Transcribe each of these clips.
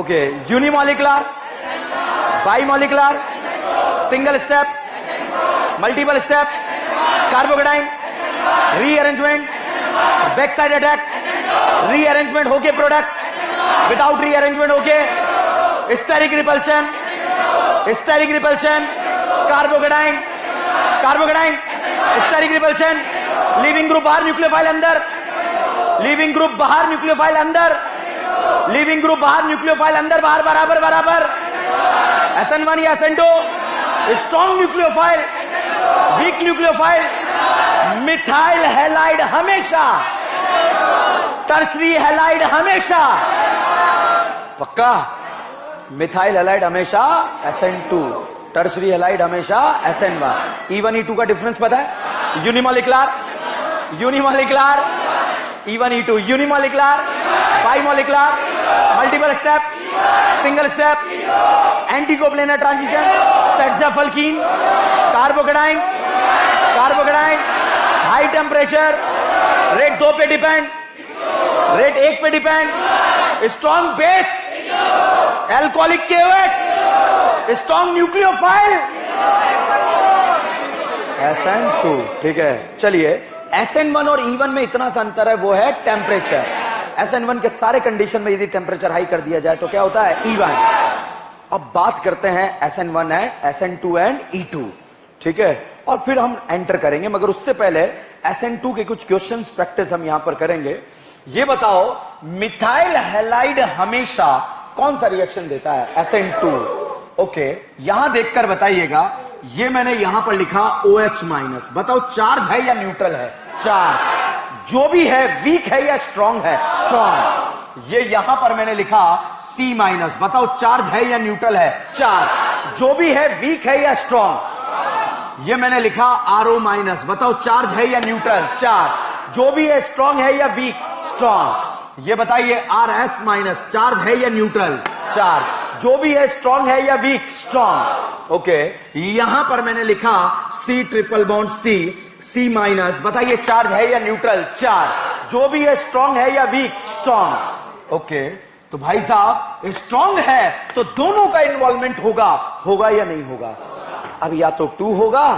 Okay, unimolecular, bimolecular, single step, multiple step, carbocation, rearrangement, back side attack, rearrangement होके product, without rearrangement होके steric repulsion, steric repulsion, carbocation, carbocation, steric repulsion, leaving group बाहर, nucleophile अंदर, leaving group बाहर, nucleophile अंदर, leaving group बाहर, nucleophile अंदर, बाहर, बराबर बराबर, SN1 या SN2, strong nucleophile, weak nucleophile, methyl halide हमेशा, टर्सरी हैलाइड हमेशा, पक्का, मिथाइल हैलाइड हमेशा SN2, टर्सरी हैलाइड हमेशा SN1। E1 E2 का डिफरेंस पता है? Unimolecular, unimolecular, E1 E2, unimolecular, bimolecular, multiple step, single step, anticoplanar transition, Saytzeff alkene, carbocation, carbocation, high temperature, rate 2 पे depend, rate 1 पे depend, strong base, alcoholic KOH, strong nucleophile, SN2। ठीक है, चलिए, SN1 और E1 में इतना सा अंतर है, वो है टेम्परेचर। SN1 के सारे कंडीशन में यदि टेम्परेचर हाई कर दिया जाए तो क्या होता है? E1। अब बात करते हैं SN1 and SN2 and E2, ठीक है, और फिर हम एंटर करेंगे, मगर उससे पहले SN2 के कुछ क्वेश्चंस प्रैक्टिस हम यहां पर करेंगे। ये बताओ, मिथाइल हैलाइड हमेशा कौन सा रिएक्शन देता है? SN2। ओके, यहां देखकर बताइएगा, ये मैंने यहां पर लिखा OH-, बताओ चार्ज है या न्यूट्रल है? चार्ज। जो भी है वीक है या स्ट्रॉन्ग है? स्ट्रॉन्ग। ये यहां पर मैंने लिखा C-, बताओ चार्ज है या न्यूट्रल है? चार्ज। जो भी है वीक है या स्ट्रॉन्ग? ये मैंने लिखा RO-, बताओ चार्ज है या न्यूट्रल? चार्ज। जो भी है स्ट्रॉन्ग है या वीक? स्ट्रॉन्ग। ये बताइए RS-, चार्ज है या न्यूट्रल? चार्ज। जो भी है स्ट्रॉन्ग है या वीक? स्ट्रॉन्ग। ओके, यहां पर मैंने लिखा C≡C, बताइए चार्ज है या न्यूट्रल? चार्ज। जो भी है स्ट्रॉन्ग है या वीक? स्ट्रॉन्ग। ओके, तो भाई साहब स्ट्रॉन्ग है तो दोनों का इन्वॉल्वमेंट होगा, होगा या नहीं होगा? अब या तो 2 होगा,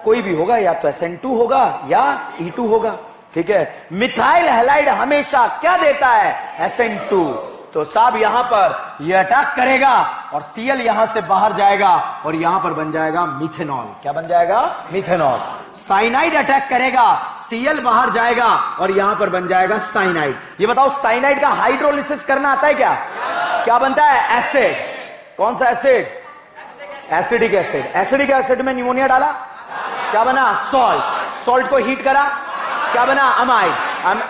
कोई भी होगा, या तो SN2 होगा या E2 होगा। ठीक है, मिथाइल हैलाइड हमेशा क्या देता है? SN2। तो साहब यहां पर ये अटैक करेगा और Cl यहां से बाहर जाएगा और यहां पर बन जाएगा मिथेनॉल। क्या बन जाएगा? मिथेनॉल। साइनाइड अटैक करेगा, Cl बाहर जाएगा और यहां पर बन जाएगा साइनाइड। ये बताओ, साइनाइड का हाइड्रोलिसिस करना आता है क्या? क्या बनता है? एसिड। कौन सा acid? Acidic acid. Acidic acid में निमोनिया डाला, क्या बना? सॉल्ट। सॉल्ट को हीट करा, क्या बना? अमाइड।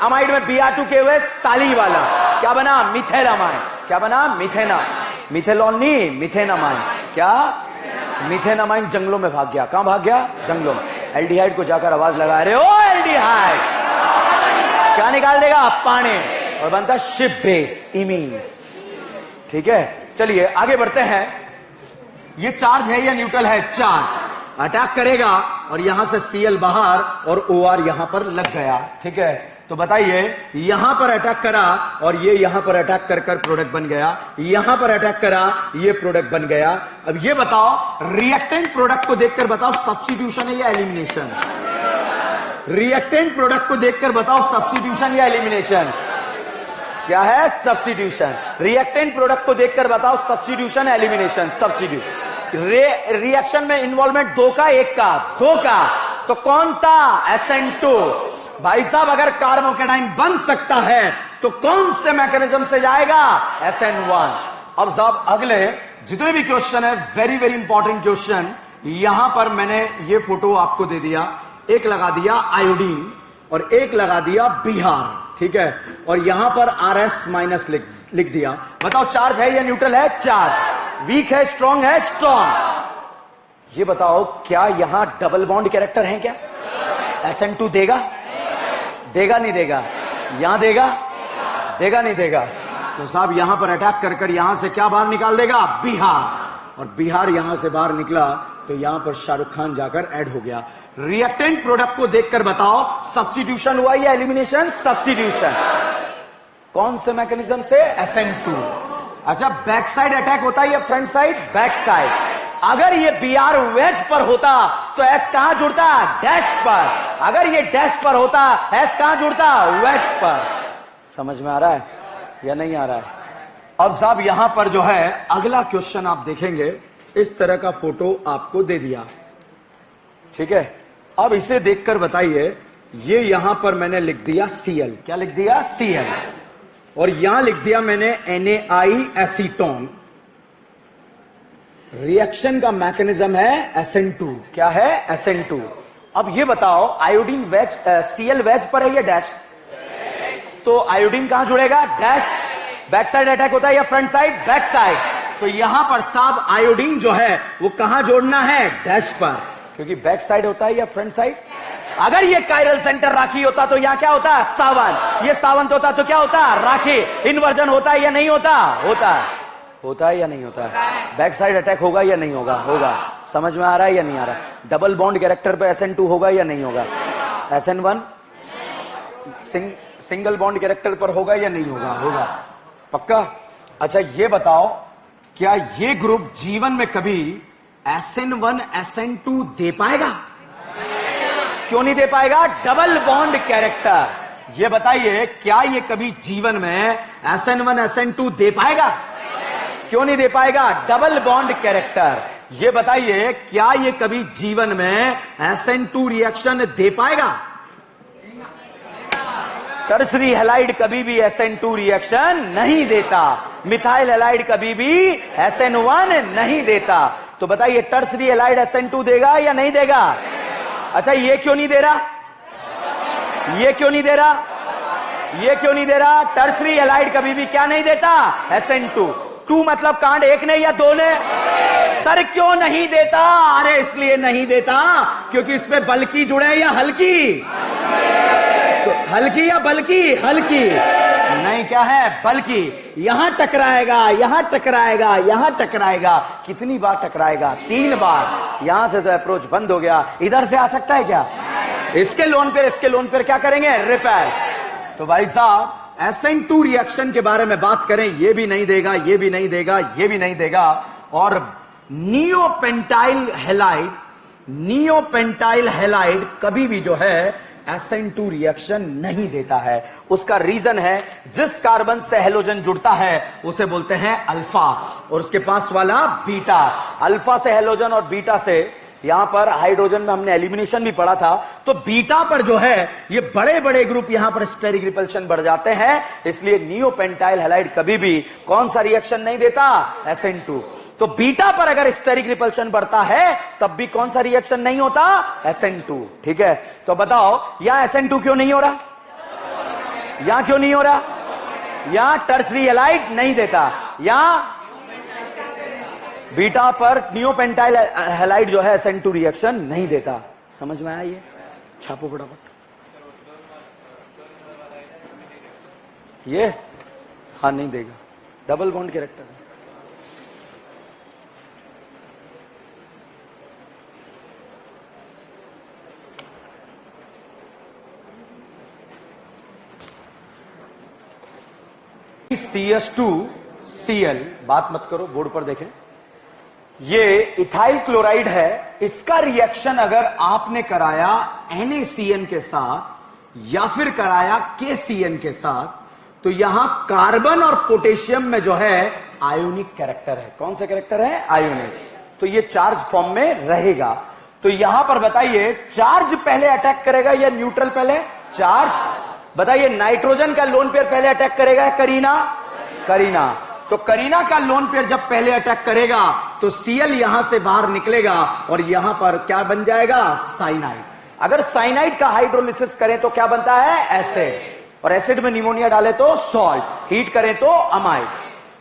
अमाइड में Br2KOH, ताली वाला, क्या बना? मिथेलामाइड। क्या बना? मिथेना। मिथेलॉन नहीं, मिथेनामाइड। क्या? मिथेनामाइड जंगलों में भाग गया। कहां भाग गया? जंगलों में। एल्डिहाइड को जाकर आवाज लगा रहे, ओ एल्डिहाइड, क्या निकाल देगा? पानी, और बनता शिप बेस, इमीन। ठीक है, चलिए आगे बढ़ते हैं। ये चार्ज है या न्यूट्रल है? चार्ज। अटैक करेगा और यहां से Cl बाहर और OR यहां पर लग गया। ठीक है, तो बताइए, यहां पर अटैक करा और ये यहां पर अटैक कर कर प्रोडक्ट बन गया, यहां पर अटैक करा, ये प्रोडक्ट बन गया। अब ये बताओ, रिएक्टेंट प्रोडक्ट को देखकर बताओ सब्स्टिट्यूशन है या एलिमिनेशन? रिएक्टेंट प्रोडक्ट को देखकर बताओ सब्स्टिट्यूशन या एलिमिनेशन? क्या है? सब्स्टिट्यूशन। रिएक्टेंट प्रोडक्ट को देखकर बताओ सब्स्टिट्यूशन, एलिमिनेशन? सब्स्टिट्यूट। रिएक्शन में इन्वॉल्वमेंट 2 का 1 का? 2 का। तो कौन सा? SN2। भाई साहब अगर कार्बोकेटाइन बन सकता है तो कौन से मैकेनिज्म से जाएगा? SN1। अब साहब अगले जितने भी क्वेश्चन है, वेरी वेरी इंपॉर्टेंट क्वेश्चन, यहां पर मैंने ये फोटो आपको दे दिया, एक लगा दिया आयोडीन और एक लगा दिया बिहार। ठीक है, और यहां पर RS- लिख दिया। बताओ चार्ज है या न्यूट्रल है? चार्ज। वीक है, स्ट्रॉन्ग है? स्ट्रॉन्ग। ये बताओ, क्या यहां डबल बॉन्ड कैरेक्टर है क्या? SN2 देगा? देगा नहीं देगा? यहां देगा? देगा नहीं देगा? तो साहब यहां पर अटैक कर कर यहां से क्या बाहर निकाल देगा? बिहार। और बिहार यहां से बाहर निकला तो यहां पर शाहरुख खान जाकर ऐड हो गया। रिएक्टेंट प्रोडक्ट को देखकर बताओ सब्स्टिट्यूशन हुआ या एलिमिनेशन? सब्स्टिट्यूशन। कौन से मैकेनिज्म से? SN2। अच्छा, बैक साइड अटैक होता है या फ्रंट साइड? Back side. अगर ये Br वेज पर होता तो S कहां जुड़ता? डैश पर। अगर ये डैश पर होता, S कहां जुड़ता? वेज पर। समझ में आ रहा है या नहीं आ रहा है? अब साहब यहां पर जो है अगला क्वेश्चन आप देखेंगे, इस तरह का फोटो आपको दे दिया, ठीक है। अब इसे देखकर बताइए, ये यहां पर मैंने लिख दिया Cl, क्या लिख दिया? Cl, और यहां लिख दिया मैंने NaI एसीटोन। रिएक्शन का मैकेनिज्म है SN2, क्या है? SN2। अब ये बताओ, आयोडीन वेज, Cl वेज पर है या डैश? तो आयोडीन कहां जुड़ेगा? डैश। बैक साइड अटैक होता है या फ्रंट साइड? Back side. तो यहां पर साहब आयोडीन जो है वो कहां जोड़ना है? डैश पर, क्योंकि बैक साइड होता है या फ्रंट साइड? अगर ये कायरल सेंटर राखी होता तो यहां क्या होता? सावन। ये सावंत होता तो क्या होता? राखी। इन्वर्जन होता है या नहीं होता? होता है। होता है या नहीं होता है? बैक साइड अटैक होगा या नहीं होगा? होगा। समझ में आ रहा है या नहीं आ रहा? डबल बॉन्ड कैरेक्टर पे SN2 होगा या नहीं होगा? SN1 सिंगल बॉन्ड कैरेक्टर पर होगा या नहीं होगा? होगा। पक्का? अच्छा ये बताओ, क्या ये ग्रुप जीवन में कभी SN1 SN2 दे पाएगा? क्यों नहीं दे पाएगा? Double bond character. ये बताइए, क्या ये कभी जीवन में SN1 SN2 दे पाएगा? क्यों नहीं दे पाएगा? Double bond character. ये बताइए, क्या ये कभी जीवन में SN2 रिएक्शन दे पाएगा? टर्सरी हैलाइड कभी भी SN2 रिएक्शन नहीं देता। मिथाइल हैलाइड कभी भी SN1 नहीं देता। तो बताइए, टर्सरी हैलाइड SN2 देगा या नहीं देगा? अच्छा, ये क्यों नहीं दे रहा? ये क्यों नहीं दे रहा? ये क्यों नहीं दे रहा? टर्सरी हैलाइड कभी भी क्या नहीं देता? SN2। 2 मतलब कांड एक ने या 2 ने? सर क्यों नहीं देता? अरे इसलिए नहीं देता क्योंकि इसमें बल्कि जुड़े या हल्की? तो हल्की या बल्कि? हल्की नहीं, क्या है? बल्कि। यहां टकराएगा, यहां टकराएगा, यहां टकराएगा। कितनी बार टकराएगा? 3 बार। यहां से तो अप्रोच बंद हो गया, इधर से आ सकता है क्या? इसके लोन पर क्या करेंगे? रिपेयर। तो भाई साहब, SN2 रिएक्शन के बारे में बात करें, ये भी नहीं देगा, ये भी नहीं देगा, ये भी नहीं देगा। और नियोपेंटाइल हैलाइड कभी भी जो है SN2 रिएक्शन नहीं देता है। उसका रीजन है, जिस कार्बन से हेलोजन जुड़ता है उसे बोलते हैं अल्फा, और उसके पास वाला बीटा। अल्फा से हेलोजन और बीटा से, यहां पर हाइड्रोजन में हमने एलिमिनेशन भी पढ़ा था, तो बीटा पर जो है ये बड़े बड़े ग्रुप यहां पर स्टेरिक रिपल्शन बढ़ जाते हैं। इसलिए नियोपेंटाइल हैलाइड कभी भी कौन सा रिएक्शन नहीं देता? SN2। तो बीटा पर अगर स्टेरिक रिपल्शन बढ़ता है तब भी कौन सा रिएक्शन नहीं होता? SN2। ठीक है, तो बताओ यहां SN2 क्यों नहीं हो रहा? यहां क्यों नहीं हो रहा? यहां टर्सरी हैलाइड नहीं देता, यहां बीटा पर नियोपेंटाइल हैलाइड जो है SN2 रिएक्शन नहीं देता। समझ में आया? ये छापो फटाफट। ये हाँ नहीं देगा, डबल बॉन्ड कैरेक्टर है। CS2Cl, बात मत करो, बोर्ड पर देखें। ये इथाइल क्लोराइड है। इसका रिएक्शन अगर आपने कराया NaCN के साथ या फिर कराया KCN के साथ, तो यहां कार्बन और पोटेशियम में जो है आयोनिक कैरेक्टर है। कौन सा कैरेक्टर है? आयोनिक। तो ये चार्ज फॉर्म में रहेगा। तो यहां पर बताइए, चार्ज पहले अटैक करेगा या न्यूट्रल पहले? चार्ज। बताइए, नाइट्रोजन का लोन पेयर पहले अटैक करेगा? करीना। तो करीना का लोन पेयर जब पहले अटैक करेगा तो Cl यहां से बाहर निकलेगा और यहां पर क्या बन जाएगा? साइनाइड। अगर साइनाइड का हाइड्रोलिसिस करें तो क्या बनता है? एसिड। और एसिड में निमोनिया डाले तो सॉल्ट, हीट करें तो अमाइड।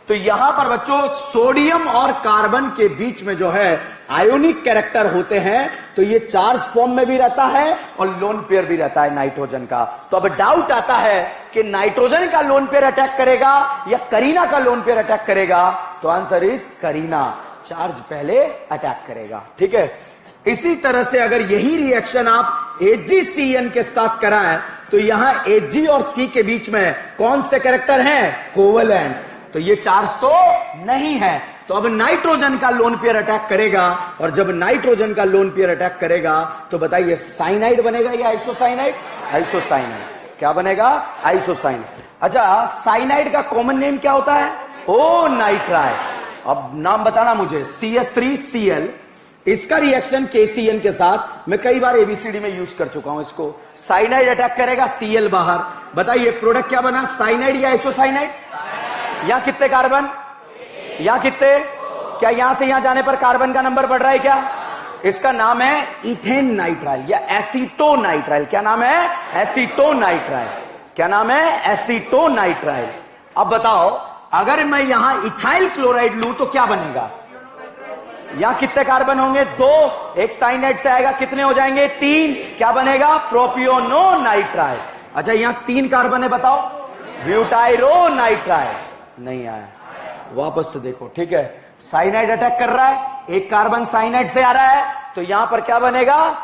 तो यहां पर बच्चों सोडियम और कार्बन के बीच में जो है आयोनिक कैरेक्टर होते हैं, तो ये चार्ज फॉर्म में भी रहता है और लोन पेयर भी रहता है नाइट्रोजन का। तो अब डाउट आता है कि नाइट्रोजन का लोन पेयर अटैक करेगा या करीना का लोन पेयर अटैक करेगा? तो आंसर इज करीना, चार्ज पहले अटैक करेगा। ठीक है, इसी तरह से अगर यही रिएक्शन आप AgCN के साथ कराएं तो यहां Ag और C के बीच में कौन से कैरेक्टर हैं? कोवेलेंट। तो तो ये चार्ज तो नहीं है। तो अब नाइट्रोजन का लोन पेयर अटैक करेगा, और जब नाइट्रोजन का लोन पेयर अटैक करेगा तो बताइए साइनाइड बनेगा या आइसोसाइनाइड? आइसोसाइनाइड। क्या बनेगा? आइसोसाइनाइड। अच्छा, साइनाइड का कॉमन नेम क्या होता है? ओ नाइट्राइल। अब नाम बताना मुझे। CH3Cl, इसका रिएक्शन KCN के साथ मैं कई बार ABCD में यूज कर चुका हूं इसको। साइनाइड अटैक करेगा, Cl बाहर। बताइए प्रोडक्ट क्या बना, साइनाइड या आइसोसाइनाइड? यहां कितने कार्बन, यहां कितने? क्या यहां से यहां जाने पर कार्बन का नंबर बढ़ रहा है क्या? इसका नाम है इथेन नाइट्राइल या एसीटोनाइट्राइल। क्या नाम है? एसीटोनाइट्राइल। क्या नाम है? एसीटोनाइट्राइल। अब बताओ, अगर मैं यहां इथाइल क्लोराइड लूं तो क्या बनेगा? यहां कितने कार्बन होंगे? 2। एक साइनाइड से आएगा, कितने हो जाएंगे? 3। क्या बनेगा? प्रोपियोनोनाइट्राइल। अच्छा, यहां 3 कार्बन है, बताओ। ब्यूटाइरोनाइट्राइल। नहीं आया, वापस से देखो, ठीक है। साइनाइड अटैक कर रहा है, एक कार्बन साइनाइड से आ रहा है, तो यहां पर क्या बनेगा?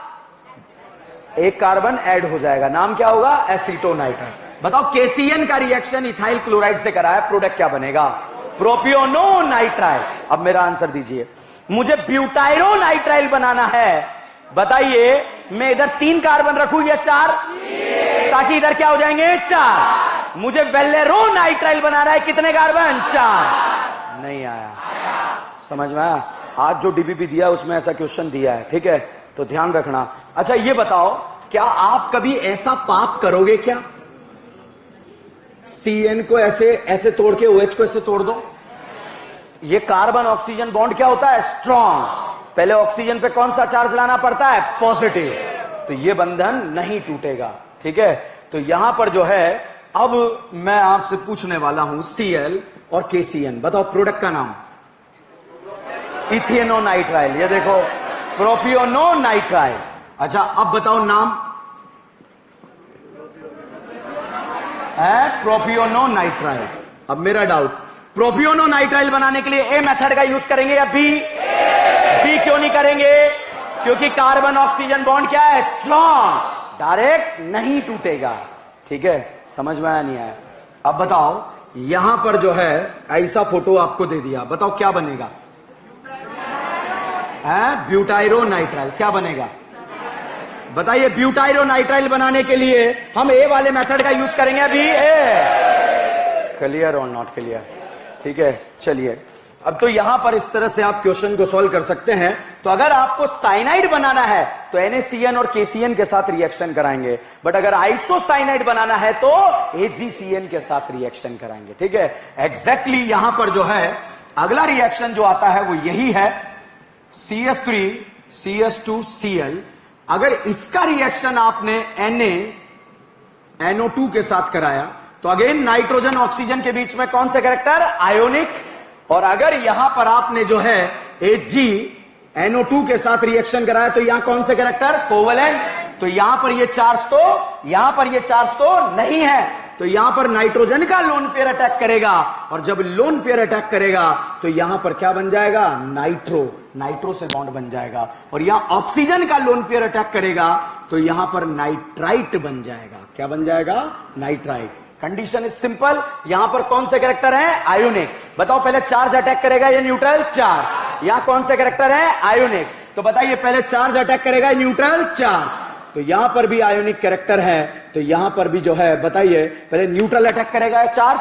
एक कार्बन ऐड हो जाएगा, नाम क्या होगा? एसीटोनाइट्राइल। बताओ, KCN का रिएक्शन इथाइल क्लोराइड से करा है, प्रोडक्ट क्या बनेगा? प्रोपियोनोनाइट्राइल। अब मेरा आंसर दीजिए। मुझे ब्यूटाइरोनाइट्राइल बनाना है, बताइए मैं इधर 3 कार्बन रखूं या 4? ताकि इधर क्या हो जाएंगे? 4। मुझे वेलेरोनाइट्राइल बनाना है, कितने कार्बन? 4। नहीं आया, समझ में आया? आज जो DBP दिया उसमें ऐसा क्वेश्चन दिया है, ठीक है, तो ध्यान रखना। अच्छा ये बताओ, क्या आप कभी ऐसा पाप करोगे क्या? CN को ऐसे तोड़ के OH को ऐसे तोड़ दो। ये कार्बन ऑक्सीजन बॉन्ड क्या होता है? स्ट्रॉन्ग। पहले ऑक्सीजन पे कौन सा चार्ज लाना पड़ता है? पॉजिटिव। तो ये बंधन नहीं टूटेगा, ठीक है। तो यहां पर जो है, अब मैं आपसे पूछने वाला हूं Cl और KCN, बताओ प्रोडक्ट का नाम? इथेनोनाइट्राइल। ये देखो, प्रोपियोनोनाइट्राइल। अच्छा अब बताओ नाम है प्रोपियोनोनाइट्राइल। अब मेरा डाउट, प्रोपियोनोनाइट्राइल बनाने के लिए ए मेथड का यूज करेंगे या बी? बी क्यों नहीं करेंगे? क्योंकि कार्बन ऑक्सीजन बॉन्ड क्या है? स्ट्रॉन्ग, डायरेक्ट नहीं टूटेगा, ठीक है। समझ में आया नहीं आया? अब बताओ, यहां पर जो है ऐसा फोटो आपको दे दिया, बताओ क्या बनेगा? है ब्यूटाइरोनाइट्राइल। क्या बनेगा? बताइए, ब्यूटाइरोनाइट्राइल बनाने के लिए हम ए वाले मेथड का यूज करेंगे अभी? ए क्लियर और नॉट क्लियर? ठीक है, चलिए। अब तो यहां पर इस तरह से आप क्वेश्चन को सॉल्व कर सकते हैं। तो अगर आपको साइनाइड बनाना है तो NaCN और KCN के साथ रिएक्शन कराएंगे, बट अगर आइसोसाइनाइड बनाना है तो AgCN के साथ रिएक्शन कराएंगे, ठीक है। एग्जैक्टली यहां पर जो है अगला रिएक्शन जो आता है वो यही है, CH3 CH2Cl। अगर इसका रिएक्शन आपने NaNO2 के साथ कराया तो अगेन नाइट्रोजन ऑक्सीजन के बीच में कौन से कैरेक्टर? आयोनिक। और अगर यहां पर आपने जो है AgNO2 के साथ रिएक्शन कराया तो यहां कौन से कैरेक्टर? कोवेलेंट। तो यहां पर ये चार्ज तो नहीं है, तो यहां पर नाइट्रोजन का लोन पेयर अटैक करेगा, और जब लोन पेयर अटैक करेगा तो यहां पर क्या बन जाएगा? नाइट्रो से बॉन्ड बन जाएगा। और यहां ऑक्सीजन का लोन पेयर अटैक करेगा तो यहां पर नाइट्राइट बन जाएगा। क्या बन जाएगा? नाइट्राइट। Condition is simple. यहां पर कौन से कैरेक्टर है? आयोनिक। बताओ पहले चार्ज अटैक करेगा या न्यूट्रल? चार्ज। यहां कौन से कैरेक्टर है? आयोनिक। तो बताइए पहले चार्ज अटैक करेगा या न्यूट्रल? चार्ज। तो यहां पर भी आयोनिक कैरेक्टर है, तो यहां पर भी जो है बताइए पहले न्यूट्रल अटैक करेगा या चार्ज?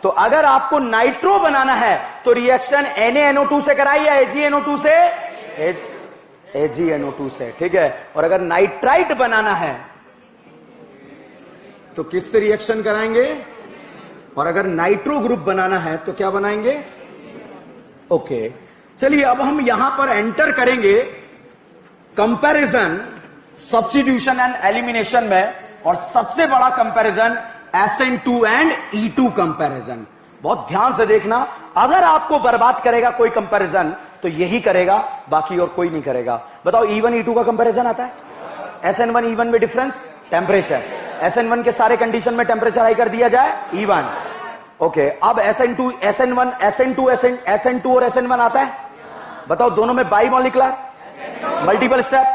तो अगर आपको नाइट्रो बनाना है तो रिएक्शन NaNO2 से कराइए या AgNO2 से? AgNO2 से, ठीक है। और अगर नाइट्राइट बनाना है तो किससे रिएक्शन कराएंगे? और अगर नाइट्रो ग्रुप बनाना है तो क्या बनाएंगे? ओके, चलिए अब हम यहां पर एंटर करेंगे कंपैरिजन सब्स्टिट्यूशन एंड एलिमिनेशन में, और सबसे बड़ा comparison SN2 and E2 comparison. बहुत ध्यान से देखना, अगर आपको बर्बाद करेगा कोई कंपैरिजन तो यही करेगा, बाकी और कोई नहीं करेगा। बताओ E1 E2 का कंपैरिजन आता है? SN1 E1 में डिफरेंस टेम्परेचर, SN1 के सारे कंडीशन में टेम्परेचर हाई कर दिया जाए E1। ओके, अब SN2 और SN1 आता है? बताओ दोनों में bimolecular, multiple step,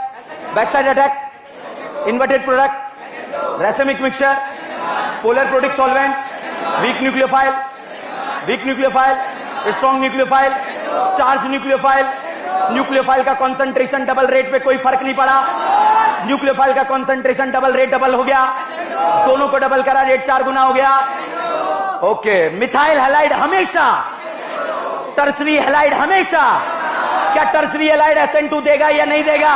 backside attack, inverted product, racemic mixture, polar protic solvent, weak nucleophile, weak nucleophile, strong nucleophile, charge nucleophile. Nucleophile का कॉन्सेंट्रेशन डबल रेट पे कोई फर्क नहीं पड़ा। न्यूक्लियोफाइल का कॉन्सेंट्रेशन डबल रेट डबल हो गया, दोनों को डबल करा, रेट 4 गुना हो गया। ओके, मिथाइल हैलाइड हमेशा, टर्सरी हैलाइड हमेशा, क्या टर्सरी हैलाइड SN2 देगा या नहीं देगा?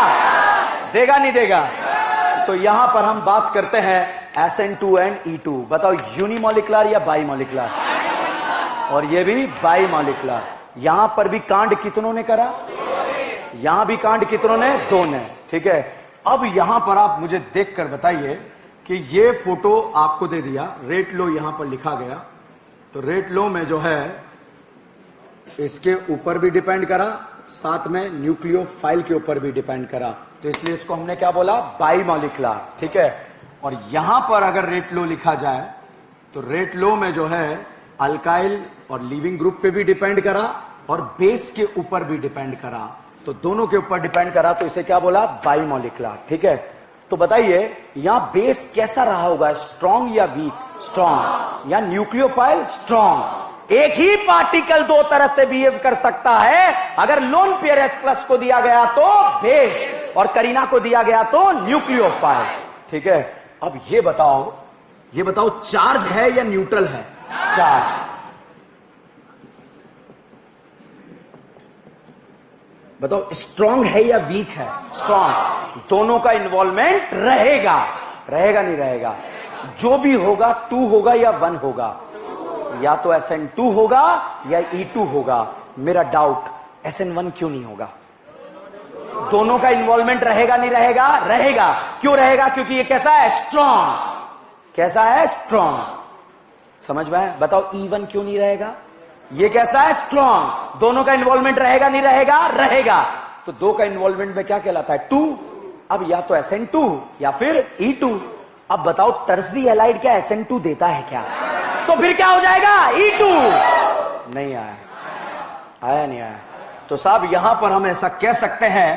देगा नहीं देगा? तो यहां पर हम बात करते हैं SN2 एंड E2। बताओ यूनिमोलिकुलर या बाईमोलिकुलर? और ये भी बाईमोलिकुलर। यहां पर भी कांड कितनों ने करा? यहां भी कांड कितनों ने? 2 ने। ठीक है, अब यहां पर आप मुझे देखकर बताइए कि ये फोटो आपको दे दिया, रेट लो यहां पर लिखा गया, तो रेट लो में जो है इसके ऊपर भी डिपेंड करा, साथ में न्यूक्लियोफाइल के ऊपर भी डिपेंड करा, तो इसलिए इसको हमने क्या बोला? बाईमोलिकुलर। ठीक है, और यहां पर अगर रेट लो लिखा जाए तो रेट लो में जो है अल्काइल और लीविंग ग्रुप पे भी डिपेंड करा और बेस के ऊपर भी डिपेंड करा, तो दोनों के ऊपर डिपेंड करा, तो इसे क्या बोला? बाईमोलिकुलर। ठीक है, तो बताइए यहां बेस कैसा रहा होगा? स्ट्रॉन्ग या वीक? स्ट्रॉन्ग। या न्यूक्लियोफाइल स्ट्रॉन्ग। एक ही पार्टिकल 2 तरह से बिहेव कर सकता है। अगर लोन पेयर H+ को दिया गया तो बेस, और करीना को दिया गया तो न्यूक्लियोफाइल। ठीक है, अब ये बताओ चार्ज है या न्यूट्रल है? चार्ज। बताओ स्ट्रॉन्ग है या वीक है? स्ट्रॉन्ग। दोनों का इन्वॉल्वमेंट रहेगा, रहेगा नहीं रहेगा? जो भी होगा 2 होगा या 1 होगा? या तो SN2 होगा या E2 होगा। मेरा डाउट SN1 क्यों नहीं होगा? दोनों का इन्वॉल्वमेंट रहेगा नहीं रहेगा? रहेगा। क्यों रहेगा? क्योंकि ये कैसा है? स्ट्रॉन्ग। कैसा है? स्ट्रॉन्ग। समझ में है? बताओ E1 क्यों नहीं रहेगा? ये कैसा है? स्ट्रॉन्ग। दोनों का इन्वॉल्वमेंट रहेगा नहीं रहेगा? रहेगा। तो 2 का इन्वॉल्वमेंट में क्या कहलाता है? 2। अब या तो SN2 या फिर E2। अब बताओ टर्सरी हैलाइड क्या SN2 देता है क्या? तो फिर क्या हो जाएगा? E2। नहीं आया, आया नहीं आया। तो साहब यहां पर हम ऐसा कह सकते हैं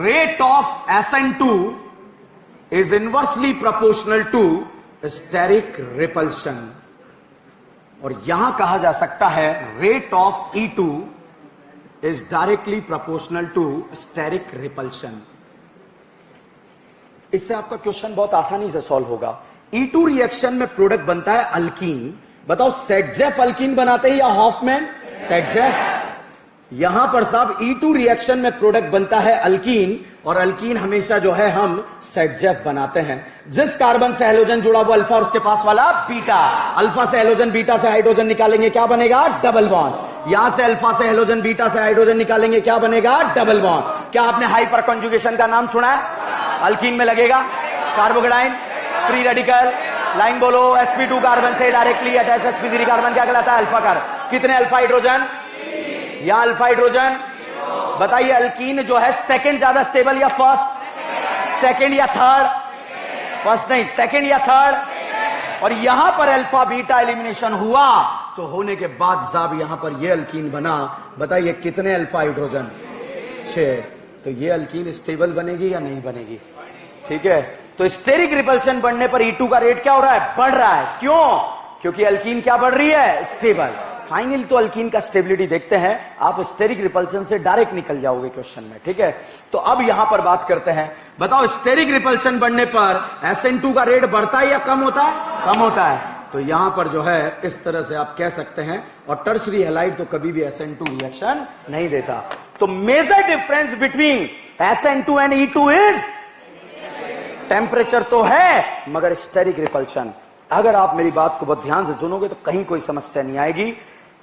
rate of SN2 is inversely proportional to steric repulsion, और यहां कहा जा सकता है rate of E2 is directly proportional to steric repulsion. इससे आपका क्वेश्चन बहुत आसानी से सॉल्व होगा। E2 रिएक्शन में प्रोडक्ट बनता है अल्कीन। बताओ सेटजेफ अल्कीन बनाते हैं या हॉफमैन? सेटजेफ। यहां पर साहब E2 रिएक्शन में प्रोडक्ट बनता है अल्कीन, और अल्कीन हमेशा जो है हम सेटजेफ बनाते हैं। जिस कार्बन से हैलोजन जुड़ा वो अल्फा और उसके पास वाला बीटा, अल्फा से हैलोजन बीटा से हाइड्रोजन निकालेंगे, क्या बनेगा? Double bond. यहां से अल्फा से हैलोजन बीटा से हाइड्रोजन निकालेंगे, क्या बनेगा? Double bond. क्या आपने हाइपर कॉन्जुगेशन का नाम सुना है? अल्कीन में लगेगा कार्बोकेटाइन, फ्री रेडिकल, लाइन बोलो, sp2 कार्बन से डायरेक्टली अटैच sp3 कार्बन क्या कहलाता है? Alpha carbon. कितने अल्फा हाइड्रोजन? या अल्फा हाइड्रोजन। बताइए अल्कीन जो है सेकंड ज्यादा स्टेबल या फर्स्ट? सेकंड या थर्ड? फर्स्ट नहीं, सेकंड या थर्ड। और यहां पर अल्फा बीटा एलिमिनेशन हुआ तो होने के बाद साहब यहां पर ये अल्कीन बना। बताइए कितने अल्फा हाइड्रोजन? 6। तो ये अल्कीन स्टेबल बनेगी या नहीं बनेगी? ठीक है, तो स्टेरिक रिपल्शन बढ़ने पर E2 का रेट क्या हो रहा है? बढ़ रहा है। क्यों? क्योंकि अल्कीन क्या बढ़ रही है? स्टेबल। फाइनल तो अल्कीन का स्टेबिलिटी देखते हैं, आप स्टेरिक रिपल्शन से डायरेक्ट निकल जाओगे क्वेश्चन में। ठीक है, तो अब यहां पर बात करते हैं। बताओ स्टेरिक रिपल्शन बढ़ने पर SN2 का रेट बढ़ता है या कम होता है? कम होता है। तो यहां पर जो है इस तरह से आप कह सकते हैं, और टर्सरी हैलाइड तो कभी भी SN2 रिएक्शन नहीं देता। तो major difference between SN2 and E2 is temperature तो है मगर स्टेरिक रिपल्शन। अगर आप मेरी बात को बहुत ध्यान से सुनोगे तो कहीं कोई समस्या नहीं आएगी।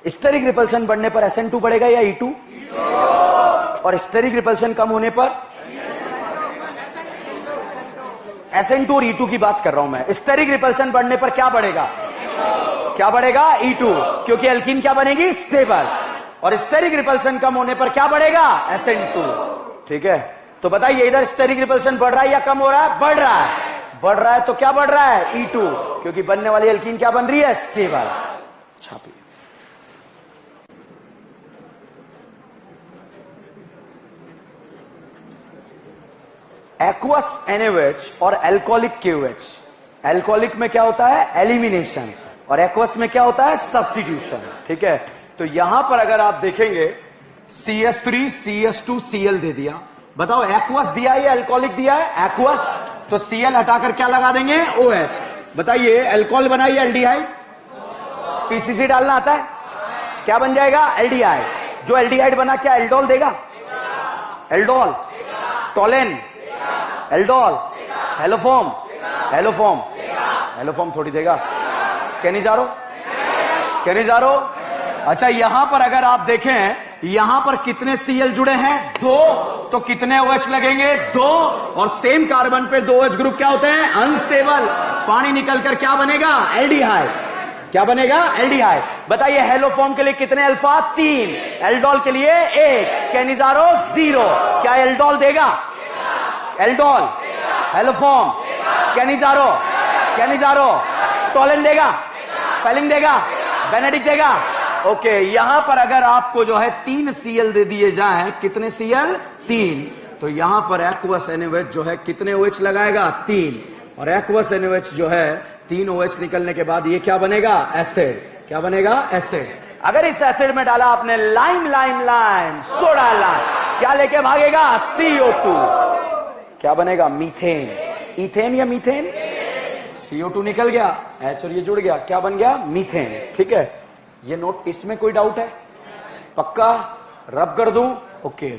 स्टेरिक रिपल्शन बढ़ने पर SN2 बढ़ेगा या E2? और स्टेरिक रिपल्शन कम होने पर SN2 और E2 की बात कर रहा हूं मैं। स्टेरिक रिपल्शन बढ़ने पर क्या बढ़ेगा? क्या बढ़ेगा? E2, क्योंकि अल्कीन क्या बनेगी? स्टेबल। और स्टेरिक रिपल्शन कम होने पर क्या बढ़ेगा? SN2। ठीक है, तो बताइए इधर स्टेरिक रिपल्शन बढ़ रहा है या कम हो रहा है? बढ़ रहा है। बढ़ रहा है तो क्या बढ़ रहा है? E2, क्योंकि बनने वाली अल्कीन क्या बन रही है? स्टेबल। छापिए। एक्वस NaOH और एल्कोहलिक KOH। एल्कोहलिक में क्या होता है? एलिमिनेशन, और एक्वस में क्या होता है? सब्स्टिट्यूशन। ठीक है, तो यहां पर अगर आप देखेंगे CS3 CS2 Cl दे दिया, बताओ एक्वस दिया है या अल्कोहलिक दिया है? एक्वस, तो Cl हटाकर क्या लगा देंगे? OH। बताइए अल्कोहल बनाइए एल्डिहाइड, PCC डालना आता है? क्या बन जाएगा? एल्डिहाइड। जो एल्डिहाइड बना क्या एल्डोल देगा? Aldol, Tollens, aldol, haloform, haloform, haloform थोड़ी देगा। Cannizzaro, Cannizzaro. अच्छा यहां पर अगर आप देखें, यहां पर कितने Cl जुड़े हैं? 2, तो कितने OH लगेंगे? 2, और सेम कार्बन पे 2 OH ग्रुप क्या होते हैं? अनस्टेबल। पानी निकलकर क्या बनेगा? एल्डिहाइड। क्या बनेगा? एल्डिहाइड। बताइए हेलोफॉर्म के लिए कितने अल्फा? 3, एल्डोल के लिए 1, कैनिजारो 0। क्या एल्डोल देगा? Aldol, haloform, Cannizzaro, Cannizzaro, Tollens देगा, फेलिंग देगा, बेनेडिक्ट देगा। ओके, यहां पर अगर आपको जो है 3 Cl दे दिए जाए, कितने Cl? 3, तो यहां पर एक्वस NaOH जो है कितने OH लगाएगा? 3, और एक्वस NaOH जो है 3 OH निकलने के बाद ये क्या बनेगा? एसिड। क्या बनेगा? एसिड। अगर इस एसिड में डाला आपने lime, lime, lime, soda lime, क्या लेके भागेगा? CO2। क्या बनेगा? मीथेन। इथेन या मीथेन? CO2 निकल गया, H और ये जुड़ गया, क्या बन गया? मीथेन। ठीक है, ये नोट, इसमें कोई डाउट है? पक्का? रब कर दूं? ओके।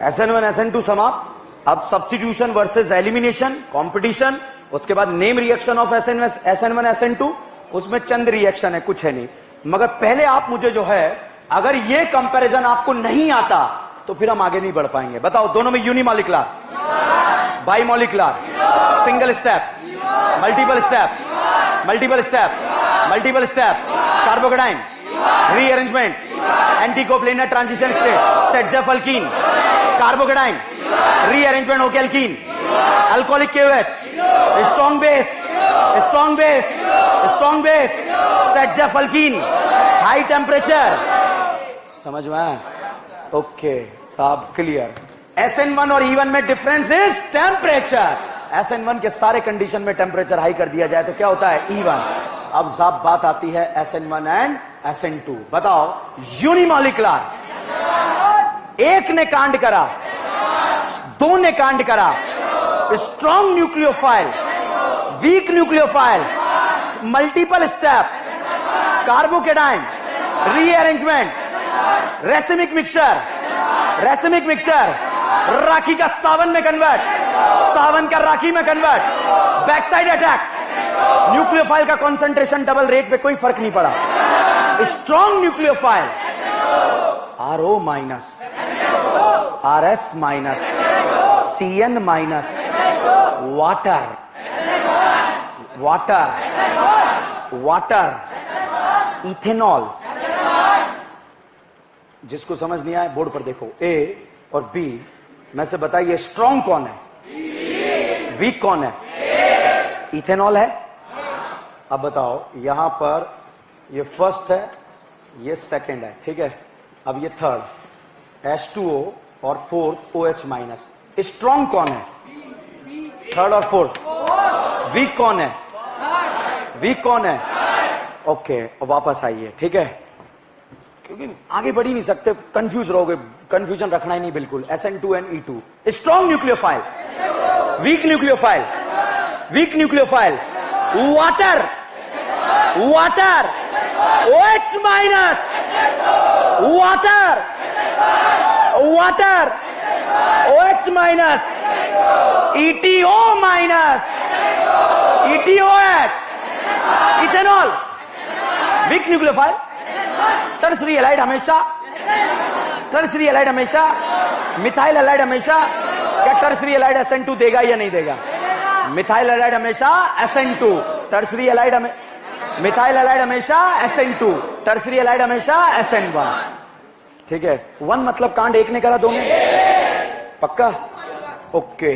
SN1 SN2 समाप्त। अब सब्स्टिट्यूशन वर्सेस एलिमिनेशन, कंपटीशन, उसके बाद name reaction of SN1 SN2, उसमें चंद रिएक्शन है, कुछ है नहीं। मगर पहले आप मुझे जो है, अगर ये कंपैरिजन आपको नहीं आता तो फिर हम आगे नहीं बढ़ पाएंगे। बताओ दोनों में unimolecular, bimolecular, single step, multiple step, multiple step, multiple step, carbocation, rearrangement, anticoplanar transition state, Saytzeff alkene, carbocation, rearrangement होके alkene, alcoholic KOH, strong base, strong base, strong base, Saytzeff alkene, high temperature. समझ में आया? Okay साहब, clear. SN1 और E1 में difference is temperature. SN1 के सारे condition में टेम्परेचर हाई कर दिया जाए तो क्या होता है? E1। अब साहब बात आती है SN1 एंड SN2। बताओ यूनिमॉलिक्युलर, एक ने कांड करा, 2 ने कांड करा, strong nucleophile, weak nucleophile, multiple step, carbocation, rearrangement, racemic mixture, racemic mixture, Rakhi का सावन में कन्वर्ट, सावन का राखी में कन्वर्ट, बैकसाइड अटैक, न्यूक्लियोफाइल का कंसंट्रेशन डबल रेट पे कोई फर्क नहीं पड़ा। Strong nucleophile, RO minus, RS minus, CN minus, water, water, water, ethanol. जिसको समझ नहीं आए बोर्ड पर देखो, A और B में से बताइए स्ट्रॉन्ग कौन है, वीक कौन है? इथेनॉल है। अब बताओ यहां पर ये फर्स्ट है, ये सेकंड है, ठीक है। अब ये थर्ड, H2O और फोर्थ OH माइनस। स्ट्रॉन्ग कौन है? थर्ड और फोर्थ। वीक कौन है? वीक कौन है? ओके, वापस आइए, ठीक है, क्योंकि आगे बढ़ ही नहीं सकते, कंफ्यूज रहोगे, कंफ्यूजन रखना ही नहीं बिल्कुल। SN2 and E2। Strong nucleophile, weak nucleophile, weak nucleophile, water, water, OH minus, water, water, OH minus, ETO minus, ETOH, ethanol, weak nucleophile. Tertiary allied हमेशा, टर्सरी एलाइड हमेशा, मिथाइल एलाइड हमेशा। क्या tertiary allied SN2 देगा या नहीं देगा? Methyl allied हमेशा SN2, tertiary allied methyl allied हमेशा SN2, टर्सरी एलाइड हमेशा SN1। ठीक है, 1 मतलब कांड एक ने करा, 2 ने, पक्का? ओके,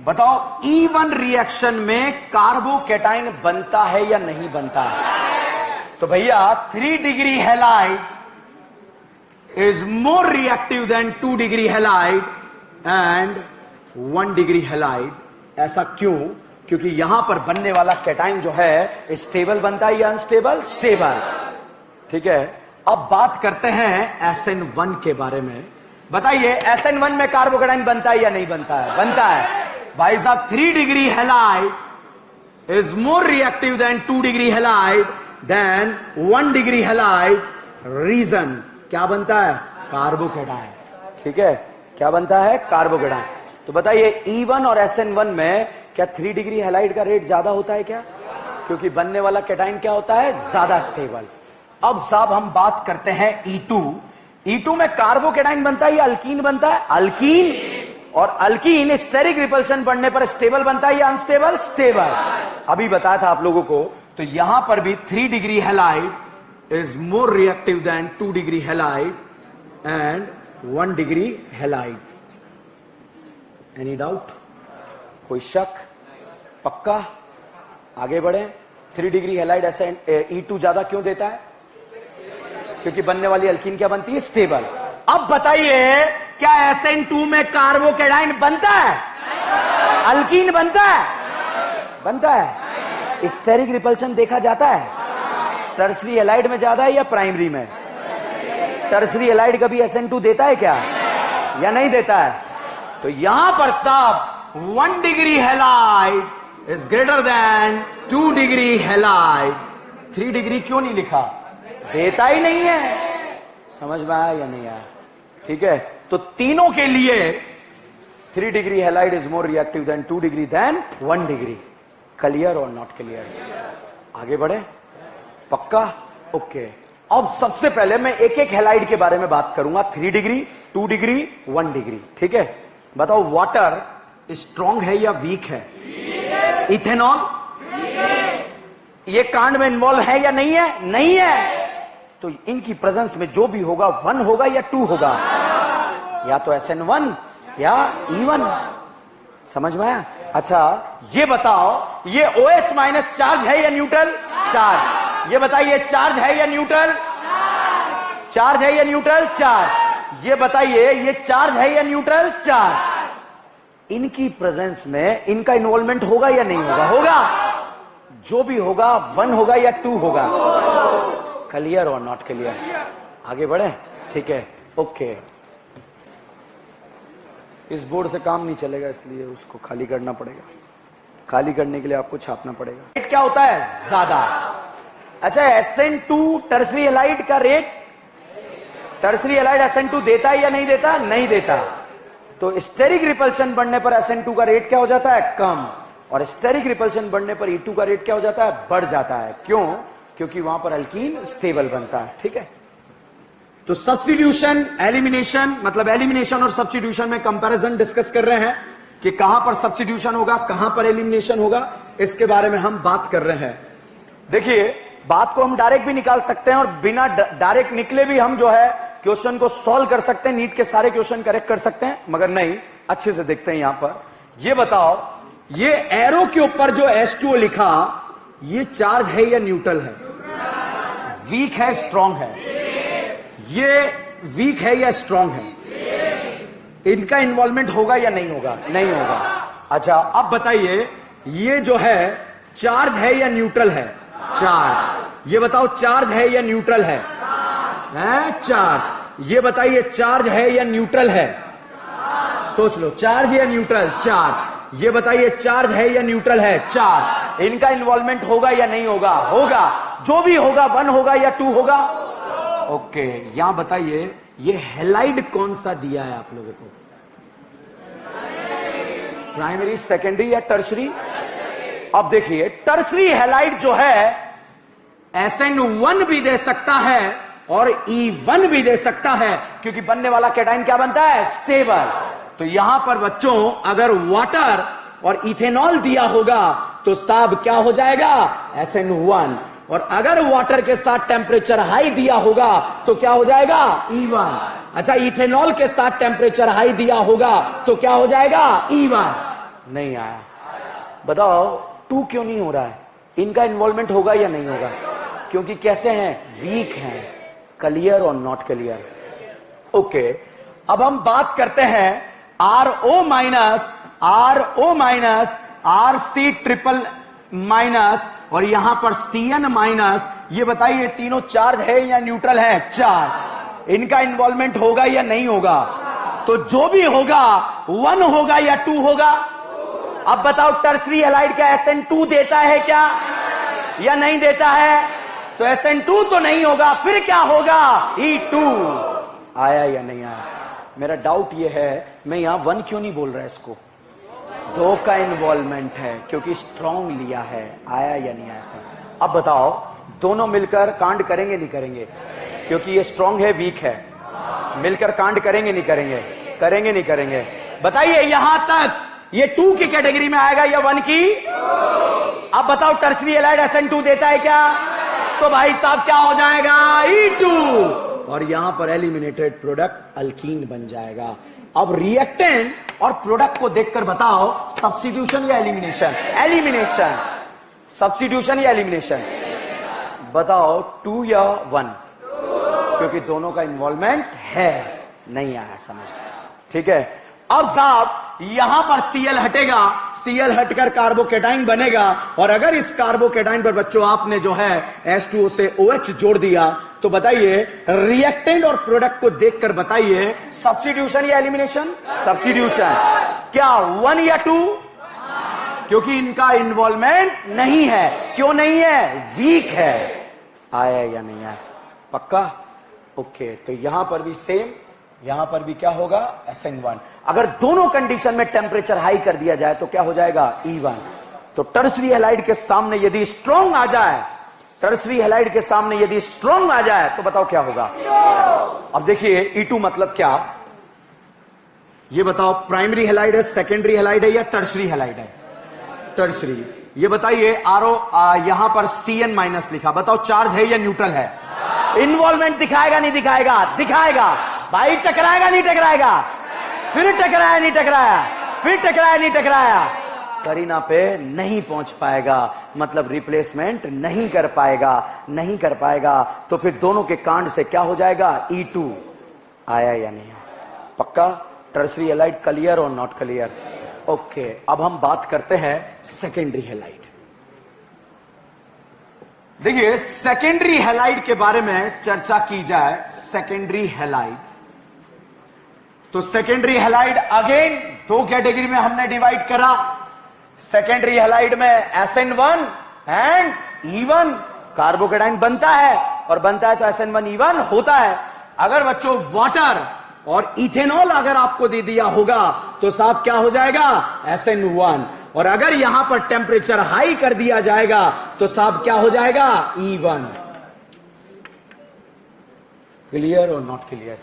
बताओ E1 रिएक्शन में कार्बोकेटाइन बनता है या नहीं बनता है? तो भैया 3 degree halide is more reactive than 2 degree halide and 1 degree halide. ऐसा क्यों? क्योंकि यहां पर बनने वाला कैटाइन जो है स्टेबल बनता है या अनस्टेबल? स्टेबल। ठीक है, अब बात करते हैं SN1 के बारे में। बताइए SN1 में कार्बोकेटाइन बनता है या नहीं बनता है? बनता है भाई साहब। 3 degree halide is more reactive than 2 degree halide than 1 degree halide. Reason क्या बनता है? कार्बोकेटाइन। ठीक है, क्या बनता है? कार्बोकेटाइन। तो बताइए E1 और SN1 में क्या 3 डिग्री हैलाइड का रेट ज्यादा होता है क्या? क्योंकि बनने वाला कैटाइन क्या होता है? ज्यादा स्टेबल। अब साहब हम बात करते हैं E2। E2 में कार्बोकेटाइन बनता है या अल्कीन बनता है? अल्कीन। और अल्कीन स्टेरिक रिपल्शन बढ़ने पर स्टेबल बनता है या अनस्टेबल? स्टेबल। अभी बताया था आप लोगों को। तो यहां पर भी 3 degree halide is more reactive than 2 degree halide and 1 degree halide. Any doubt? कोई शक? पक्का? आगे बढ़े। 3 डिग्री हैलाइड ऐसा E2 ज्यादा क्यों देता है? क्योंकि बनने वाली अल्कीन क्या बनती है? स्टेबल। अब बताइए क्या SN2 में कार्बोकेटाइन बनता है? अल्कीन बनता है? बनता है। स्टेरिक रिपल्शन देखा जाता है? टर्सरी हैलाइड में ज्यादा है या प्राइमरी में? टर्सरी हैलाइड कभी SN2 देता है क्या या नहीं देता है? तो यहां पर साहब 1 degree halide is greater than 2 degree halide. 3 degree क्यों नहीं लिखा? देता ही नहीं है। समझ में आया या नहीं आया? ठीक है, तो तीनों के लिए 3 degree halide is more reactive than 2 degree than 1 degree. Clear और नॉट क्लियर? आगे बढ़े। पक्का? ओके। अब सबसे पहले मैं एक एक हैलाइड के बारे में बात करूंगा। 3 डिग्री, 2 डिग्री, 1 डिग्री। ठीक है, बताओ वाटर स्ट्रॉन्ग है या वीक है? इथेनॉल ये कांड में इन्वॉल्व है या नहीं है? नहीं है। तो इनकी प्रेजेंस में जो भी होगा 1 होगा या 2 होगा? या तो SN1 या E1। समझ में आया? अच्छा ये बताओ ये OH माइनस चार्ज है या न्यूट्रल चार्ज? ये बताइए चार्ज है या न्यूट्रल चार्ज? है या न्यूट्रल चार्ज? ये बताइए ये चार्ज है या न्यूट्रल चार्ज? इनकी प्रेजेंस में इनका इन्वॉल्वमेंट होगा या नहीं होगा? होगा। जो भी होगा 1 होगा या 2 होगा? क्लियर और नॉट क्लियर? आगे बढ़े। ठीक है, ओके। इस बोर्ड से काम नहीं चलेगा इसलिए उसको खाली करना पड़ेगा। खाली करने के लिए आपको छापना पड़ेगा। रेट क्या होता है? ज्यादा। अच्छा SN2 टर्सरी हैलाइड का रेट, टर्सरी हैलाइड SN2 देता है या नहीं देता? नहीं देता। तो स्टेरिक रिपल्शन बढ़ने पर SN2 का रेट क्या हो जाता है? कम। और स्टेरिक रिपल्शन बढ़ने पर E2 का रेट क्या हो जाता है? बढ़ जाता है। क्यों? क्योंकि वहां पर अल्कीन स्टेबल बनता है। ठीक है, तो सब्स्टिट्यूशन एलिमिनेशन, मतलब एलिमिनेशन और सब्स्टिट्यूशन में कंपैरिजन डिस्कस कर रहे हैं कि कहां पर सब्स्टिट्यूशन होगा, कहां पर एलिमिनेशन होगा, इसके बारे में हम बात कर रहे हैं। देखिए बात को हम डायरेक्ट भी निकाल सकते हैं और बिना डायरेक्ट निकले भी हम जो है क्वेश्चन को सॉल्व कर सकते हैं। नीट के सारे क्वेश्चन करेक्ट कर सकते हैं, मगर नहीं, अच्छे से देखते हैं। यहां पर ये बताओ ये एरो के ऊपर जो H2O लिखा ये चार्ज है या न्यूट्रल है? वीक है स्ट्रांग है? ये वीक है या स्ट्रांग है? इनका इन्वॉल्वमेंट होगा या नहीं होगा? नहीं होगा। अच्छा अब बताइए ये जो है चार्ज है या न्यूट्रल है? चार्ज। ये बताओ चार्ज है या न्यूट्रल है? चार्ज। ये बताइए चार्ज है या न्यूट्रल है? सोच लो, चार्ज या न्यूट्रल? चार्ज। ये बताइए चार्ज है या न्यूट्रल है? चार्ज। इनका इन्वॉल्वमेंट होगा या नहीं होगा? होगा। जो भी होगा 1 होगा या 2 होगा? ओके। यहां बताइए ये हैलाइड कौन सा दिया है आप लोगों को? प्राइमरी, सेकेंडरी या टर्सरी? अब देखिए टर्सरी हैलाइड जो है SN1 भी दे सकता है और E1 भी दे सकता है, क्योंकि बनने वाला कैटाइन क्या बनता है? स्टेबल। तो यहां पर बच्चों अगर वाटर और इथेनॉल दिया होगा तो साहब क्या हो जाएगा? SN1। और अगर वाटर के साथ टेम्परेचर हाई दिया होगा तो क्या हो जाएगा? E1। अच्छा इथेनॉल के साथ टेम्परेचर हाई दिया होगा तो क्या हो जाएगा? E1। नहीं आया। बताओ 2 क्यों नहीं हो रहा है? इनका इन्वॉल्वमेंट होगा या नहीं होगा? क्योंकि कैसे हैं? वीक हैं। क्लियर और नॉट क्लियर? ओके, अब हम बात करते हैं RO minus RC triple minus और यहां पर CN माइनस। ये बताइए तीनों चार्ज है या न्यूट्रल है? चार्ज। इनका इन्वॉल्वमेंट होगा या नहीं होगा? तो जो भी होगा 1 होगा या 2 होगा? अब बताओ टर्सरी हैलाइड क्या SN2 देता है क्या या नहीं देता है? तो SN2 तो नहीं होगा, फिर क्या होगा? E2। आया या नहीं आया? मेरा डाउट यह है, मैं यहां 1 क्यों नहीं बोल रहा इसको? 2 का इन्वॉल्वमेंट है क्योंकि स्ट्रॉन्ग लिया है। आया या नहीं आया सर? अब बताओ दोनों मिलकर कांड करेंगे नहीं करेंगे? क्योंकि ये स्ट्रॉन्ग है वीक है, मिलकर कांड करेंगे नहीं करेंगे? करेंगे नहीं करेंगे? बताइए यहां तक ये 2 की कैटेगरी में आएगा या 1 की? अब बताओ टर्सरी हैलाइड SN2 देता है क्या? तो भाई साहब क्या हो जाएगा? E2। और यहां पर एलिमिनेटेड प्रोडक्ट अल्कीन बन जाएगा। अब रिएक्टेंट और प्रोडक्ट को देखकर बताओ सब्स्टिट्यूशन या एलिमिनेशन? एलिमिनेशन। सब्स्टिट्यूशन या एलिमिनेशन? बताओ 2 या 1? क्योंकि दोनों का इन्वॉल्वमेंट है। नहीं आया समझ? ठीक है। अब साहब यहां पर Cl हटेगा, Cl हटकर कार्बोकेटाइन बनेगा और अगर इस कार्बोकेटाइन पर बच्चों आपने जो है H2O से OH जोड़ दिया तो बताइए रिएक्टेंट और प्रोडक्ट को देखकर बताइए सब्स्टिट्यूशन या एलिमिनेशन? सब्स्टिट्यूशन। क्या 1 या 2? क्योंकि इनका इन्वॉल्वमेंट नहीं है। क्यों नहीं है? वीक है। आया या नहीं आया? पक्का? ओके, तो यहां पर भी सेम, यहां पर भी क्या होगा? SN1। अगर दोनों कंडीशन में टेम्परेचर हाई कर दिया जाए तो क्या हो जाएगा? E1। तो टर्सरी हैलाइड के सामने यदि स्ट्रॉन्ग आ जाए, टर्सरी हैलाइड के सामने यदि स्ट्रॉन्ग आ जाए तो बताओ क्या होगा? अब देखिए E2 मतलब क्या? ये बताओ प्राइमरी हैलाइड है, सेकेंडरी हैलाइड है या टर्सरी हैलाइड है? टर्सरी। ये बताइए RO यहां पर CN माइनस लिखा, बताओ चार्ज है या न्यूट्रल है? इन्वॉल्वमेंट दिखाएगा नहीं दिखाएगा? दिखाएगा। भाई टकराएगा नहीं टकराएगा? फिर टकराया नहीं टकराया? फिर टकराया नहीं टकराया? करीना पे नहीं पहुंच पाएगा, मतलब रिप्लेसमेंट नहीं कर पाएगा। नहीं कर पाएगा तो फिर दोनों के कांड से क्या हो जाएगा? E2। आया या नहीं? पक्का? टर्सरी हैलाइड क्लियर और नॉट क्लियर? ओके, अब हम बात करते हैं सेकेंडरी हैलाइड। देखिए सेकेंडरी हैलाइड के बारे में चर्चा की जाए, सेकेंडरी हैलाइड, तो सेकेंडरी हैलाइड अगेन 2 कैटेगरी में हमने डिवाइड करा। सेकेंडरी हैलाइड में SN1 एंड E1 कार्बोकेटाइन बनता है और बनता है तो SN1 E1 होता है। अगर बच्चों वाटर और इथेनॉल अगर आपको दे दिया होगा तो साहब क्या हो जाएगा? SN1। और अगर यहां पर टेम्परेचर हाई कर दिया जाएगा तो साहब क्या हो जाएगा? E1। क्लियर और नॉट क्लियर?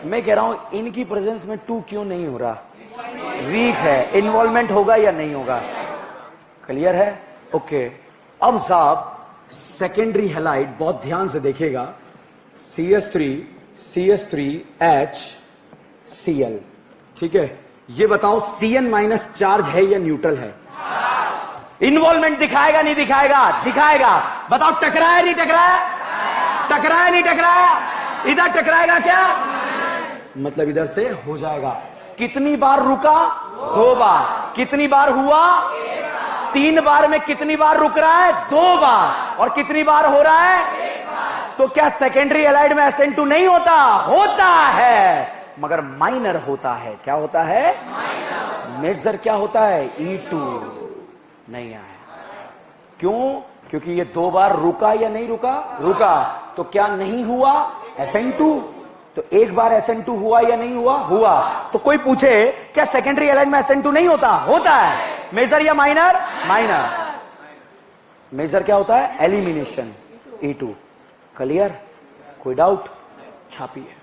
मैं कह रहा हूं इनकी प्रेजेंस में 2 क्यों नहीं हो रहा? वीक है। इन्वॉल्वमेंट होगा या नहीं होगा? क्लियर है? ओके, अब साहब सेकेंडरी हैलाइड बहुत ध्यान से देखिएगा, CH3HCl। ठीक है, ये बताओ CN माइनस चार्ज है या न्यूट्रल है? इन्वॉल्वमेंट दिखाएगा नहीं दिखाएगा? दिखाएगा। बताओ टकराया नहीं टकराया? टकराया नहीं टकराया? इधर टकराएगा क्या? मतलब इधर से हो जाएगा। कितनी बार रुका? 2 बार। कितनी बार हुआ? 3 बार में कितनी बार रुक रहा है? 2 बार। और कितनी बार हो रहा है? तो क्या सेकेंडरी हैलाइड में SN2 नहीं होता? होता है, मगर माइनर होता है। क्या होता है? मेजर क्या होता है? E2। नहीं आया। क्यों? क्योंकि ये 2 बार रुका या नहीं रुका? रुका। तो क्या नहीं हुआ? SN2। तो 1 बार SN2 हुआ या नहीं हुआ? हुआ। तो कोई पूछे क्या सेकेंडरी हैलाइड में SN2 नहीं होता? होता है। मेजर या माइनर? माइनर। मेजर क्या होता है? एलिमिनेशन। E2। क्लियर? कोई डाउट? छापिए।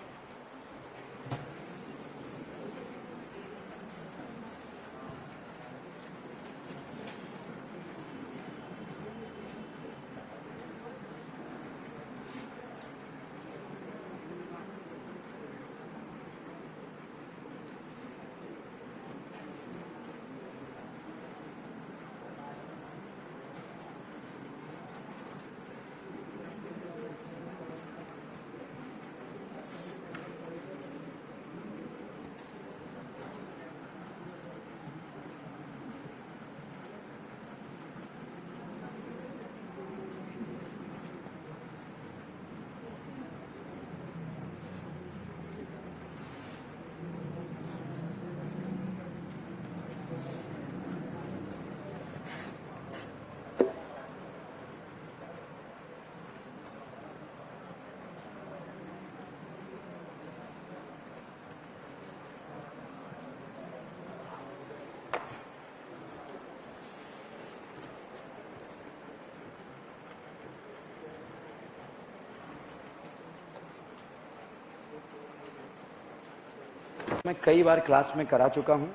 मैं कई बार क्लास में करा चुका हूं,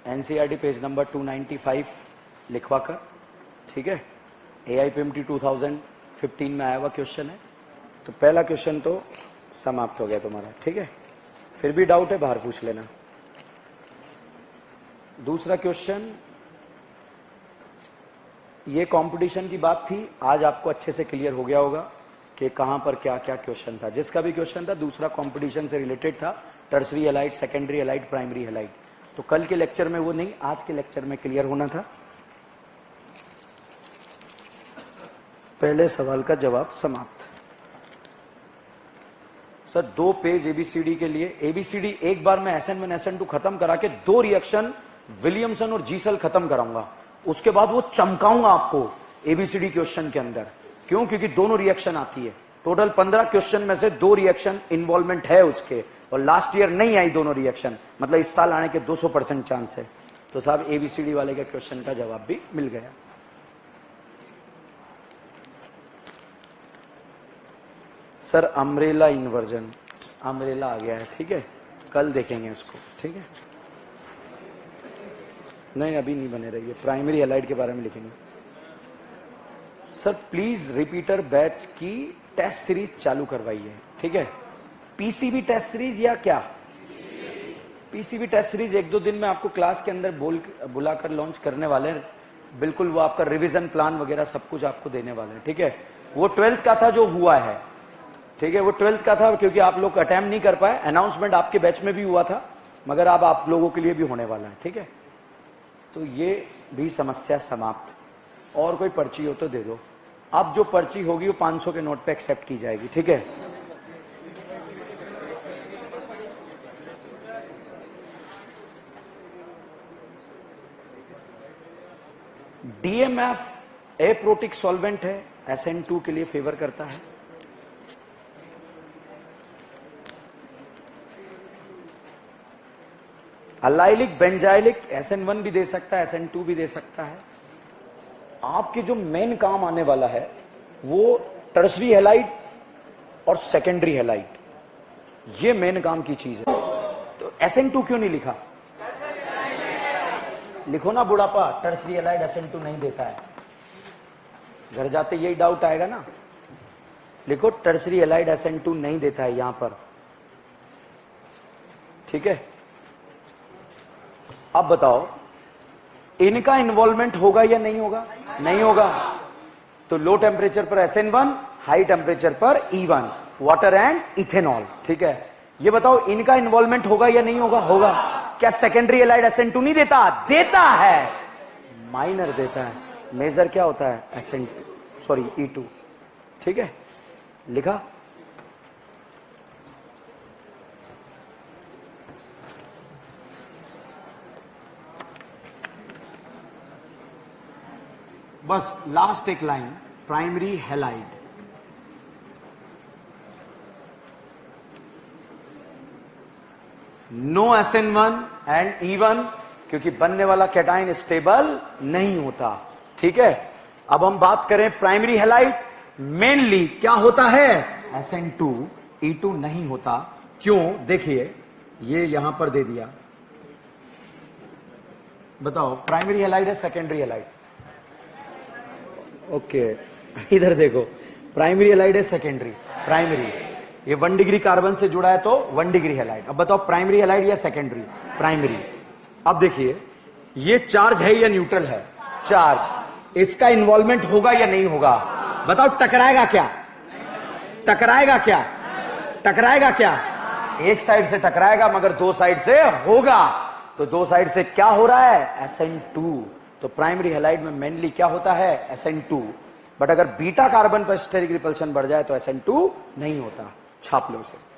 एनसीईआरटी पेज नंबर 295 लिखवा कर, ठीक है। एआईपीएमटी 2015 में आया हुआ क्वेश्चन है। तो पहला क्वेश्चन तो समाप्त हो गया तुम्हारा, ठीक है। फिर भी डाउट है बाहर पूछ लेना। दूसरा क्वेश्चन, ये कंपटीशन की बात थी, आज आपको अच्छे से क्लियर हो गया होगा कि कहां पर क्या क्या क्वेश्चन था। जिसका भी क्वेश्चन था दूसरा कंपटीशन से रिलेटेड था, tertiary allied, secondary allied, primary allied. तो कल के लेक्चर में वो नहीं, आज के लेक्चर में क्लियर होना था। पहले सवाल का जवाब समाप्त। सर 2 पेज एबीसीडी के लिए, एबीसीडी एक बार मैं SN1 SN2 खत्म करा के 2 रिएक्शन विलियमसन और जीसल खत्म कराऊंगा, उसके बाद वो चमकाऊंगा आपको एबीसीडी क्वेश्चन के अंदर। क्यों? क्योंकि दोनों रिएक्शन आती है। टोटल 15 क्वेश्चन में से 2 रिएक्शन इन्वॉल्वमेंट है उसके, और लास्ट ईयर नहीं आई दोनों रिएक्शन, मतलब इस साल आने के 200% चांस है। तो साहब एबीसीडी वाले के क्वेश्चन का जवाब भी मिल गया। सर अम्ब्रेला इन्वर्जन, अम्ब्रेला आ गया है, ठीक है, कल देखेंगे इसको, ठीक है। नहीं अभी नहीं बने रहिए, प्राइमरी एलाइड के बारे में लिखेंगे। सर प्लीज रिपीटर बैच की टेस्ट सीरीज चालू करवाइए, ठीक है। पीसीबी टेस्ट सीरीज या क्या? पीसीबी टेस्ट सीरीज 1-2 दिन में आपको क्लास के अंदर बुलाकर लॉन्च करने वाले हैं। बिल्कुल वो आपका रिवीजन प्लान वगैरह सब कुछ आपको देने वाले हैं, ठीक है। वो 12th का था जो हुआ है, ठीक है, वो 12th का था, क्योंकि आप लोग अटेम्प्ट नहीं कर पाए। अनाउंसमेंट आपके बैच में भी हुआ था, मगर अब आप लोगों के लिए भी होने वाला है, ठीक है। तो ये भी समस्या समाप्त। और कोई पर्ची हो तो दे दो। अब जो पर्ची होगी वो 500 के नोट पे एक्सेप्ट की जाएगी, ठीक है। डीएमएफ एप्रोटिक सॉल्वेंट है, SN2 के लिए फेवर करता है। अलाइलिक बेंजाइलिक SN1 भी दे सकता है, SN2 भी दे सकता है। आपके जो मेन काम आने वाला है वो टर्सरी हैलाइड और सेकेंडरी हैलाइड, ये मेन काम की चीज है। तो SN2 क्यों नहीं लिखा? लिखो ना बुढ़ापा, टर्सरी हैलाइड SN2 नहीं देता है। घर जाते यही डाउट आएगा ना। लिखो टर्सरी हैलाइड SN2 नहीं देता है यहां पर, ठीक है। अब बताओ इनका इन्वॉल्वमेंट होगा या नहीं होगा? नहीं होगा। तो लो टेम्परेचर पर SN1, हाई टेम्परेचर पर E1, वाटर एंड इथेनॉल, ठीक है। ये बताओ इनका इन्वॉल्वमेंट होगा या नहीं होगा? होगा। क्या सेकेंडरी एलाइड SN2 नहीं देता? देता है, माइनर देता है। मेजर क्या होता है? SN2, सॉरी E2, ठीक है। लिखा? बस लास्ट एक line, primary halide. No SN1 and E1, क्योंकि बनने वाला कैटाइन स्टेबल नहीं होता, ठीक है। अब हम बात करें प्राइमरी हैलाइड, मेनली क्या होता है? SN2, E2 नहीं होता। क्यों? देखिए ये यहां पर दे दिया। बताओ प्राइमरी हैलाइड है सेकेंडरी हैलाइड? ओके इधर देखो, प्राइमरी हैलाइड है सेकेंडरी, प्राइमरी, ये 1 डिग्री कार्बन से जुड़ा है तो 1 डिग्री हैलाइड। अब बताओ प्राइमरी हैलाइड या सेकेंडरी? प्राइमरी। अब देखिए ये चार्ज है या न्यूट्रल है? चार्ज। इसका इन्वॉल्वमेंट होगा या नहीं होगा? बताओ टकराएगा क्या? टकराएगा क्या? टकराएगा क्या? एक साइड से टकराएगा मगर 2 साइड से होगा। तो 2 साइड से क्या हो रहा है? SN2। तो प्राइमरी हैलाइड में मेनली क्या होता है? SN2। बट अगर बीटा कार्बन पर स्टेरिक रिपल्शन बढ़ जाए तो SN2 नहीं होता। छाप लो इसे।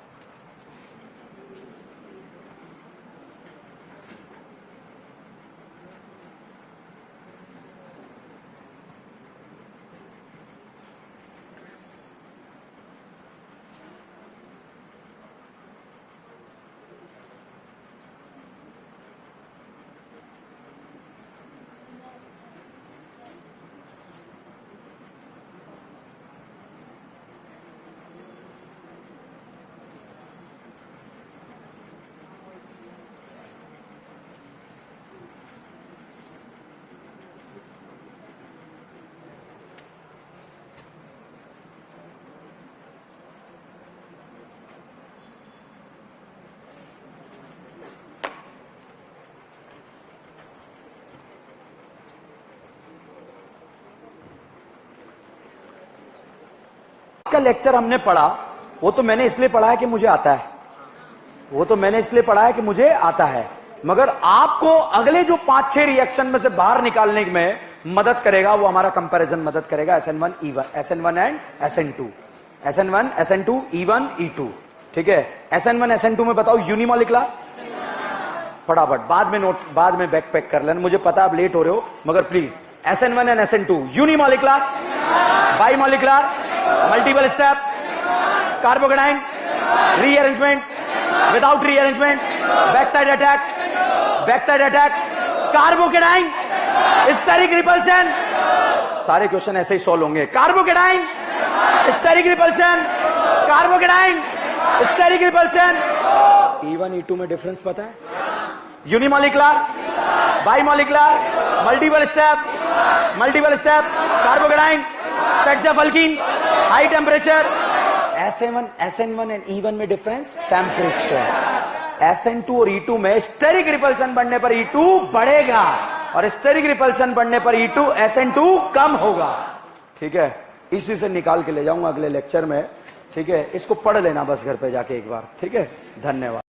का लेक्चर हमने पढ़ा, वो तो मैंने इसलिए पढ़ा है कि मुझे आता है, वो तो मैंने इसलिए पढ़ा है कि मुझे आता है, मगर आपको अगले जो 5-6 रिएक्शन में से बाहर निकालने में मदद करेगा, वो हमारा कंपैरिजन मदद करेगा, SN1 E1, SN1 and SN2, SN1 SN2 E1 E2, ठीक है। SN1 SN2 में बताओ यूनिमॉलिकुलर, फटाफट, बाद में बैक पैक कर लेना, मुझे पता आप लेट हो रहे हो, मगर please SN1 and SN2 unimolecular, bimolecular, multiple step, carbocation, rearrangement, without rearrangement, backside attack, carbocation, steric repulsion, सारे क्वेश्चन ऐसे ही सॉल्व होंगे। Carbocation, steric repulsion, carbocation, steric repulsion. E1 E2 में डिफरेंस पता है? Unimolecular, bimolecular, multiple step, carbocation, Saytzeff alkene, high temperature. SN1 and E1 में difference temperature. SN2 और E2 में स्टेरिक रिपल्शन बढ़ने पर E2 बढ़ेगा और स्टेरिक रिपल्शन बढ़ने पर E2 SN2 कम होगा, ठीक है। इसी से निकाल के ले जाऊंगा अगले लेक्चर में, ठीक है। इसको पढ़ लेना बस घर पे जाके एक बार, ठीक है। धन्यवाद।